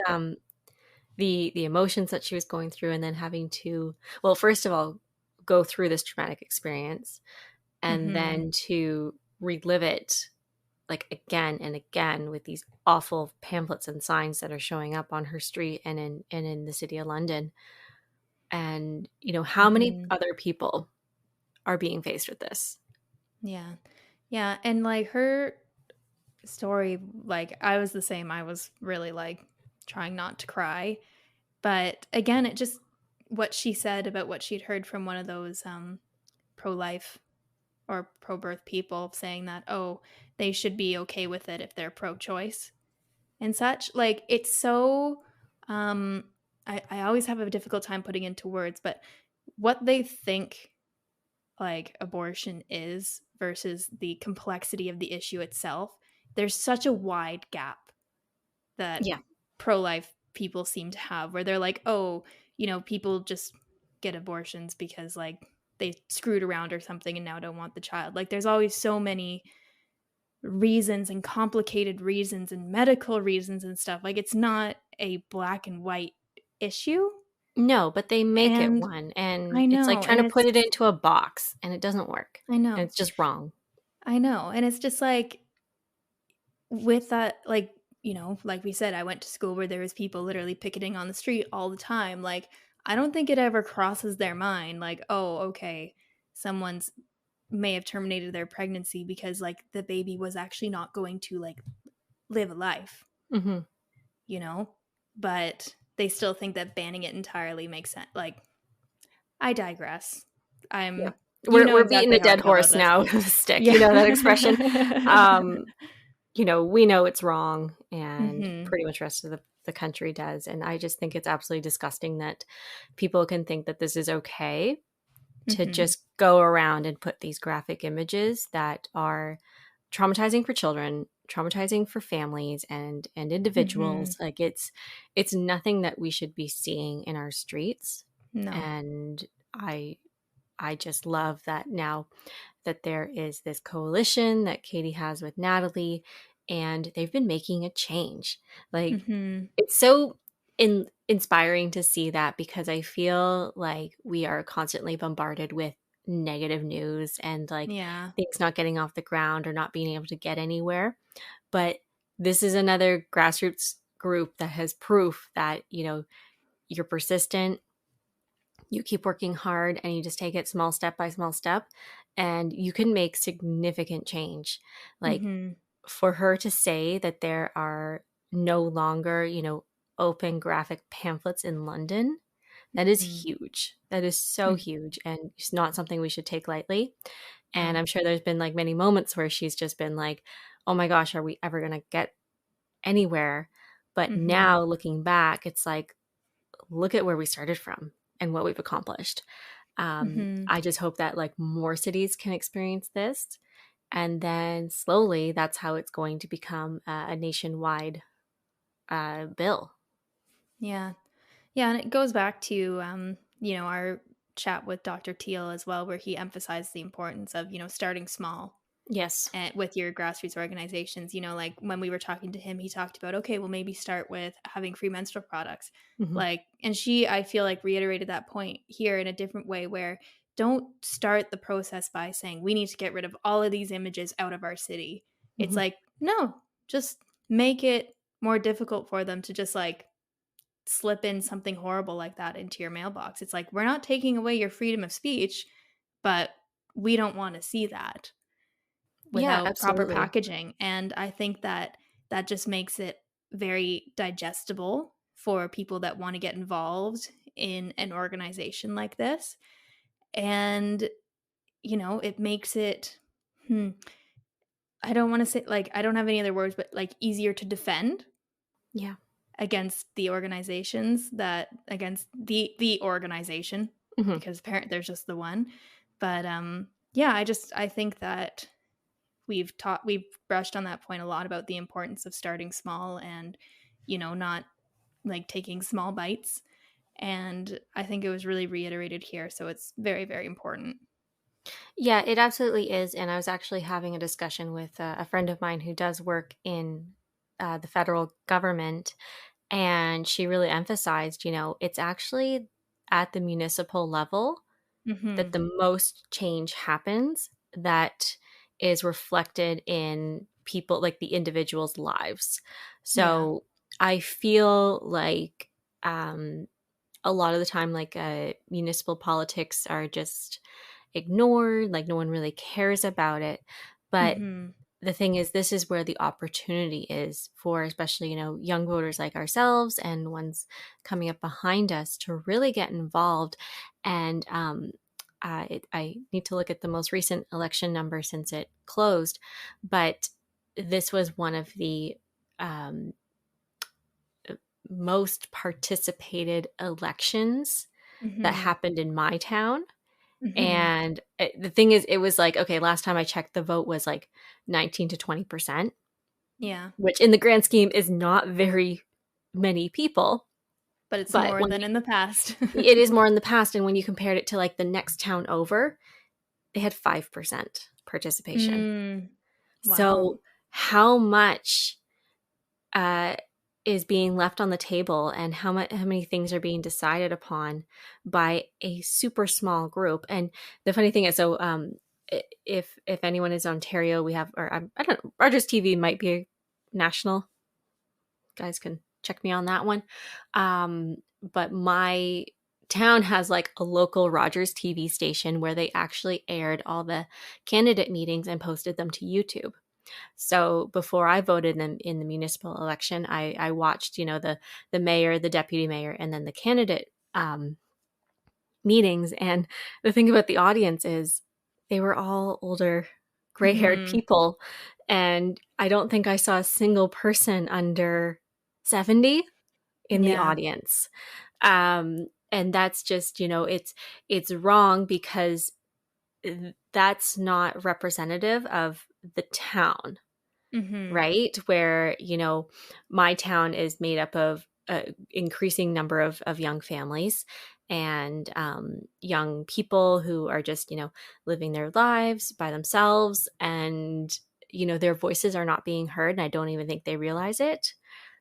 the emotions that she was going through, and then having to, well, first of all, go through this traumatic experience, and Mhm. then to relive it like again and again with these awful pamphlets and signs that are showing up on her street and in the city of London. And how many Mhm. other people are being faced with this? Yeah. Yeah, and like her story, like I was the same. I was really like trying not to cry. But again, it just what she said about what she'd heard from one of those pro-life or pro-birth people saying that, oh, they should be okay with it if they're pro-choice and such. Like it's so I always have a difficult time putting into words, but what they think like abortion is versus the complexity of the issue itself, there's such a wide gap that Yeah. pro-life people seem to have where they're like, oh, people just get abortions because like they screwed around or something and now don't want the child. Like there's always so many reasons and complicated reasons and medical reasons and stuff. Like it's not a black and white issue. No, but they make it And one, and I it's like know, trying and to put it's it into a box, and it doesn't work, I and know. it's just wrong. I know. And it's just like with that, like, like we said, I went to school where there was people literally picketing on the street all the time. Like, I don't think it ever crosses their mind, like, oh, okay, someone's may have terminated their pregnancy because like the baby was actually not going to like live a life, Mm-hmm. But they still think that banning it entirely makes sense. Like, I digress. Yeah. You know We're beating exactly a how I dead feel about horse this. now with a stick. Yeah. You know that expression? We know it's wrong, and Mhm. pretty much the rest of the country does. And I just think it's absolutely disgusting that people can think that this is okay to Mhm. just go around and put these graphic images that are traumatizing for children, traumatizing for families and individuals. Mhm. Like it's nothing that we should be seeing in our streets. No. And I just love that now that there is this coalition that Katie has with Natalie, and they've been making a change. Like Mhm. it's so inspiring to see that, because I feel like we are constantly bombarded with negative news and like Yeah. things not getting off the ground or not being able to get anywhere. But this is another grassroots group that has proof that, you're persistent, you keep working hard, and you just take it small step by small step, and you can make significant change. Like Mhm. for her to say that there are no longer, open graphic pamphlets in London, that is Mhm. huge. That is so Mm. huge, and it's not something we should take lightly. And No. I'm sure there's been like many moments where she's just been like, oh my gosh, are we ever going to get anywhere? But Mhm. now looking back, it's like, look at where we started from and what we've accomplished. Mhm. I just hope that like more cities can experience this. And then slowly, that's how it's going to become a nationwide bill. Yeah. Yeah, and it goes back to our chat with Dr. Teal as well, where he emphasized the importance of, starting small. Yes. and with your grassroots organizations. Like when we were talking to him, he talked about, okay, well, maybe start with having free menstrual products. Mhm. And she, I feel like, reiterated that point here in a different way, where don't start the process by saying we need to get rid of all of these images out of our city. It's Mhm. like, no, just make it more difficult for them to just like slip in something horrible like that into your mailbox. It's like, we're not taking away your freedom of speech, but we don't want to see that Yeah, without proper absolutely. packaging. And I think that that just makes it very digestible for people that want to get involved in an organization like this. And, it makes it, I don't want to say, like, I don't have any other words, but like easier to defend Yeah. against the organizations that against the organization, Mhm. because apparently there's just the one. But yeah, I think that we've brushed on that point a lot about the importance of starting small and not like taking small bites, and I think it was really reiterated here, so it's very, very important. Yeah, it absolutely is. And I was actually having a discussion with a friend of mine who does work in the federal government. And she really emphasized, it's actually at the municipal level that Mhm. the most change happens that is reflected in people, like the individuals' lives. Yeah. So I feel like um, a lot of the time, like municipal politics are just ignored, like no one really cares about it. But Mhm. the thing is, this is where the opportunity is for, especially, young voters like ourselves and ones coming up behind us to really get involved. And I need to look at the most recent election number since it closed, but this was one of the um, most participated elections that Mhm. happened in my town. Mhm. And the thing is, it was like, okay, last time I checked, the vote was like 19 to 20%, Yeah, which in the grand scheme is not very many people. but it's But more than in the past. it is more in the past. And when you compared it to like the next town over, they had 5% participation. Mm. Wow. So, how much uh, is being left on the table, and how many things are being decided upon by a super small group? And the funny thing is, so if anyone is in Ontario, we have, or I don't know, Rogers TV might be national. Guys can check me on that one. But my town has like a local Rogers TV station where they actually aired all the candidate meetings and posted them to YouTube. So before I voted in the municipal election, I watched, the mayor, the deputy mayor, and then the candidate meetings. And the thing about the audience is they were all older, gray-haired Mhm. people. And I don't think I saw a single person under 70 in the Yeah. audience. And that's just, it's wrong because that's not representative of the town, Mhm. right? Where, my town is made up of increasing number of young families and young people who are just, living their lives by themselves. And, their voices are not being heard. And I don't even think they realize it.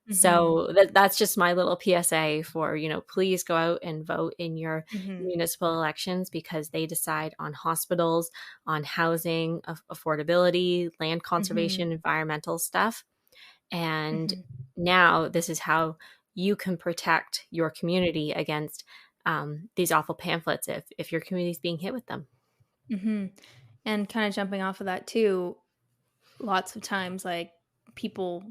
Mhm. So that's just my little PSA for, please go out and vote in your Mhm. municipal elections because they decide on hospitals, on housing, affordability, land Mhm. conservation, environmental stuff. And Mhm. now this is how you can protect your community against these awful pamphlets if your community is being hit with them. Mhm. And kind of jumping off of that too, lots of times like people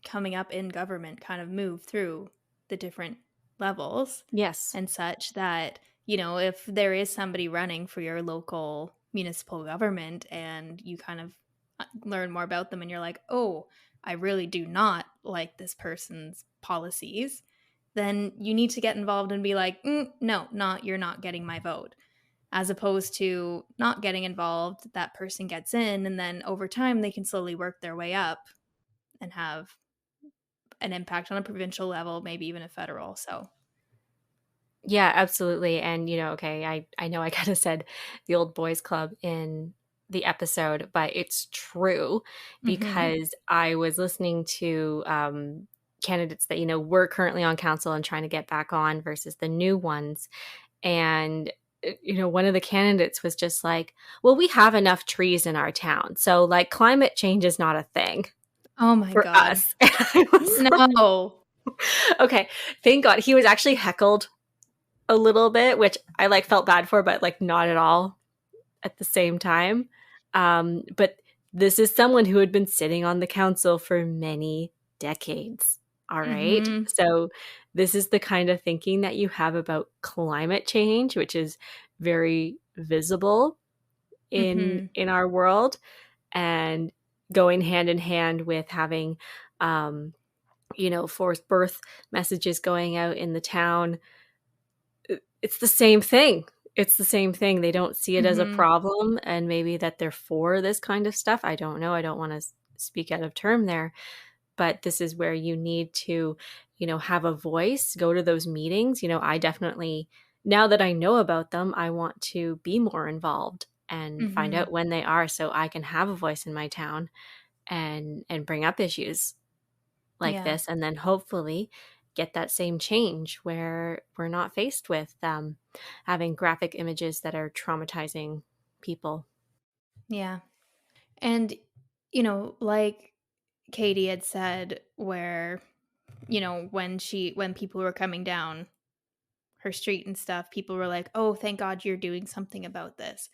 coming up in government kind of move through the different levels Yes. and such that, if there is somebody running for your local municipal government and you kind of learn more about them and you're like, oh, I really do not like this person's policies, then you need to get involved and be like, no, not, you're not getting my vote, as opposed to not getting involved. That person gets in, and then over time, they can slowly work their way up and have an impact on a provincial level, maybe even a federal. So, Yeah, absolutely. And okay, I know I kind of said the old boys club in the episode, but it's true Mm-hmm. because I was listening to candidates that, were currently on council and trying to get back on versus the new ones. And, one of the candidates was just like, well, we have enough trees in our town. So, like, climate change is not a thing Oh my for God. us. And I was No. like, okay, thank God. He was actually heckled a little bit, which I like felt bad for, but like not at all at the same time. But this is someone who had been sitting on the council for many decades. All right. Mm-hmm. So this is the kind of thinking that you have about climate change, which is very visible in Mm-hmm. our world, and going hand in hand with having forced birth messages going out in the town. It's the same thing. It's the same thing. They don't see it as a Mm-hmm. problem, and maybe that they're for this kind of stuff. I don't know. I don't want to speak out of term there, but this is where you need to, have a voice, go to those meetings. I definitely, now that I know about them, I want to be more involved and find Mm-hmm. out when they are so I can have a voice in my town and bring up issues like Yeah. this, and then hopefully get that same change where we're not faced with having graphic images that are traumatizing people. Yeah. And, like Katie had said, where, when people were coming down her street and stuff, people were like, oh, thank God you're doing something about this.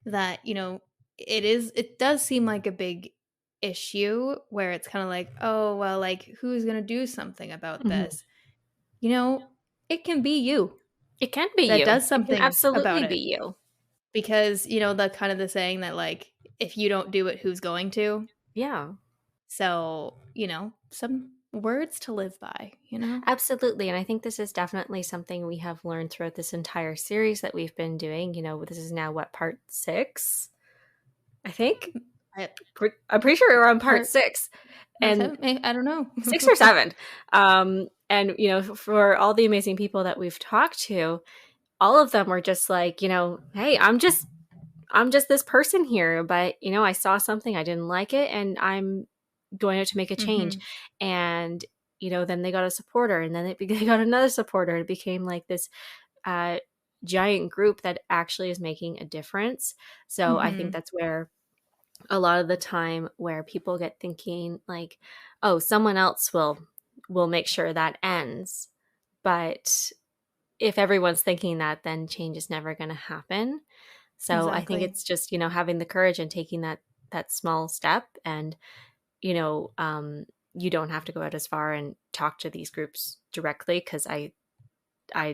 That, it does seem like a big issue where it's kind of like, oh, well, like, who's going to do something about Mhm. this? You know, it can be you It can be that you. does It can something about absolutely be it. you. Because, the kind of the saying that, like, if you don't do it, who's going to? Yeah, So, some words to live by. absolutely. And I think this is definitely something we have learned throughout this entire series that we've been doing. This is now what, part 6, I think. I, I'm pretty sure we're on part part 6. part And 7, I don't know. 6 or 7. And for all the amazing people that we've talked to, all of them were just like, hey, I'm just this person here, but I saw something, I didn't like it, and I'm going out to make a change. Mhm. And then they got a supporter, and then they got another supporter. It became like this uh, giant group that actually is making a difference. So I think Mhm. that's where a lot of the time where people get thinking like, oh, someone else will make sure that ends. But if everyone's thinking that, then change is never going to happen. So I think Exactly. it's just, having the courage and taking that small step. And you know um you don't have to go out as far and talk to these groups directly, because I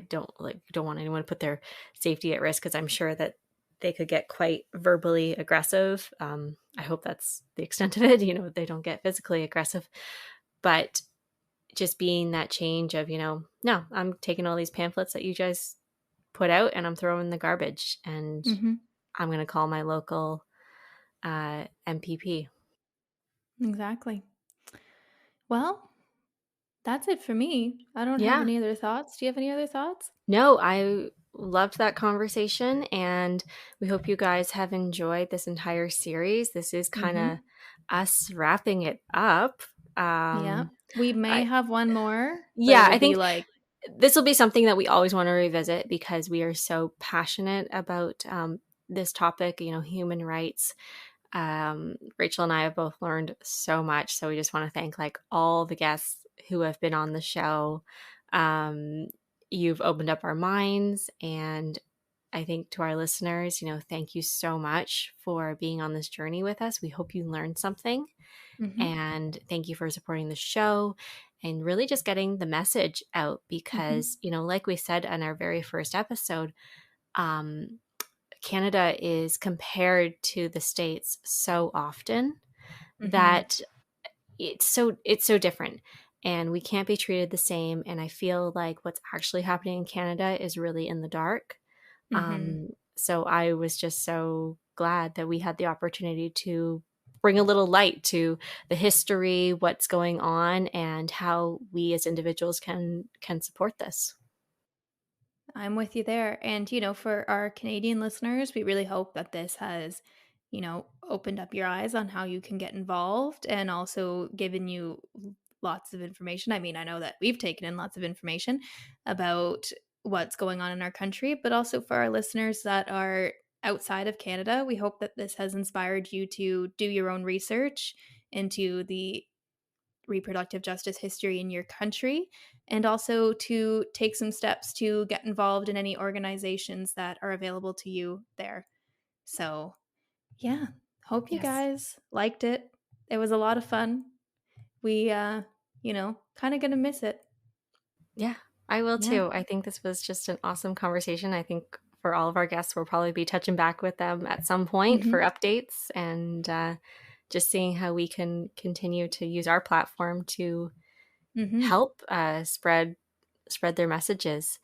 don't want anyone to put their safety at risk, because I'm sure that they could get quite verbally aggressive. I hope that's the extent of it. They don't get physically aggressive, but just being that change of, no, I'm taking all these pamphlets that you guys put out and I'm throwing in the garbage, and Mhm. I'm going to call my local MPP. Exactly. Well, that's it for me. I don't have Yeah. any other thoughts. Do you have any other thoughts? No, I loved that conversation, and we hope you guys have enjoyed this entire series. This is kind of Mhm. us wrapping it up. Yeah. Um, We may I, have one more, but yeah, it'll I be think like this will be something that we always want to revisit because we are so passionate about this topic, human rights. Rachel and I have both learned so much. So we just want to thank like all the guests who have been on the show. Um, you've opened up our minds, and I think to our listeners, thank you so much for being on this journey with us. We hope you learned something, Mhm. and thank you for supporting the show and really just getting the message out Mhm. because, like we said on our very first episode, um, Canada is compared to the States so often Mhm. that it's so different, and we can't be treated the same. And I feel like what's actually happening in Canada is really in the dark. Mhm. So I was just so glad that we had the opportunity to bring a little light to the history, what's going on, and how we as individuals can support this. I'm with you there. And, for our Canadian listeners, we really hope that this has opened up your eyes on how you can get involved, and also given you lots of information. I mean, I know that we've taken in lots of information about what's going on in our country, but also for our listeners that are outside of Canada, we hope that this has inspired you to do your own research into the reproductive justice history in your country, and also to take some steps to get involved in any organizations that are available to you there. So, yeah, hope you Yes. guys liked it. It was a lot of fun. We, kind of going to miss it. Yeah, I will Yeah. too. I think this was just an awesome conversation. I think for all of our guests, we'll probably be touching back with them at some point for updates and just seeing how we can continue to use our platform to help spread their messages.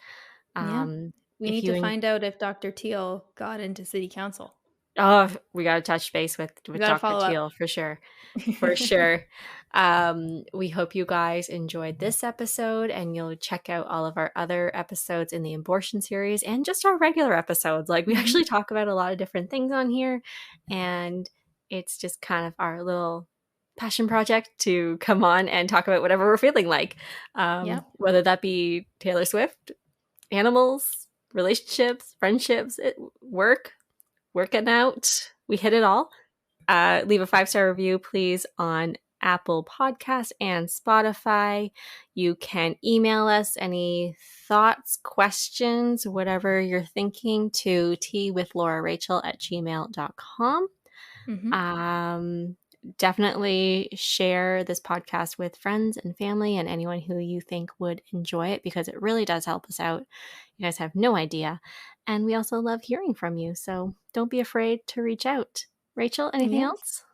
Yeah. We If need you to find out if Dr. Teal got into city council. Oh, we got to touch base with We got to Dr. follow Teal up. for sure. For sure. We hope you guys enjoyed this episode, and you'll check out all of our other episodes in the abortion series and just our regular episodes. Like, we actually talk about a lot of different things on here, and it's just kind of our little passion project to come on and talk about whatever we're feeling like. Whether that be Taylor Swift, animals, relationships, friendships, working out. We hit it all. Leave a 5-star review, please, on Apple Podcasts and Spotify. You can email us any thoughts, questions, whatever you're thinking to teawithlaurarachel@gmail.com. Definitely share this podcast with friends and family and anyone who you think would enjoy it, because it really does help us out. You guys have no idea. And we also love hearing from you. So don't be afraid to reach out. Rachel, anything else?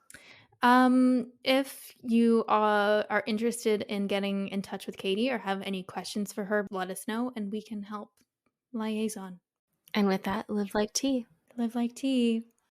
If you are interested in getting in touch with Katie or have any questions for her, let us know and we can help liaison. And with that, live like tea. Live like tea.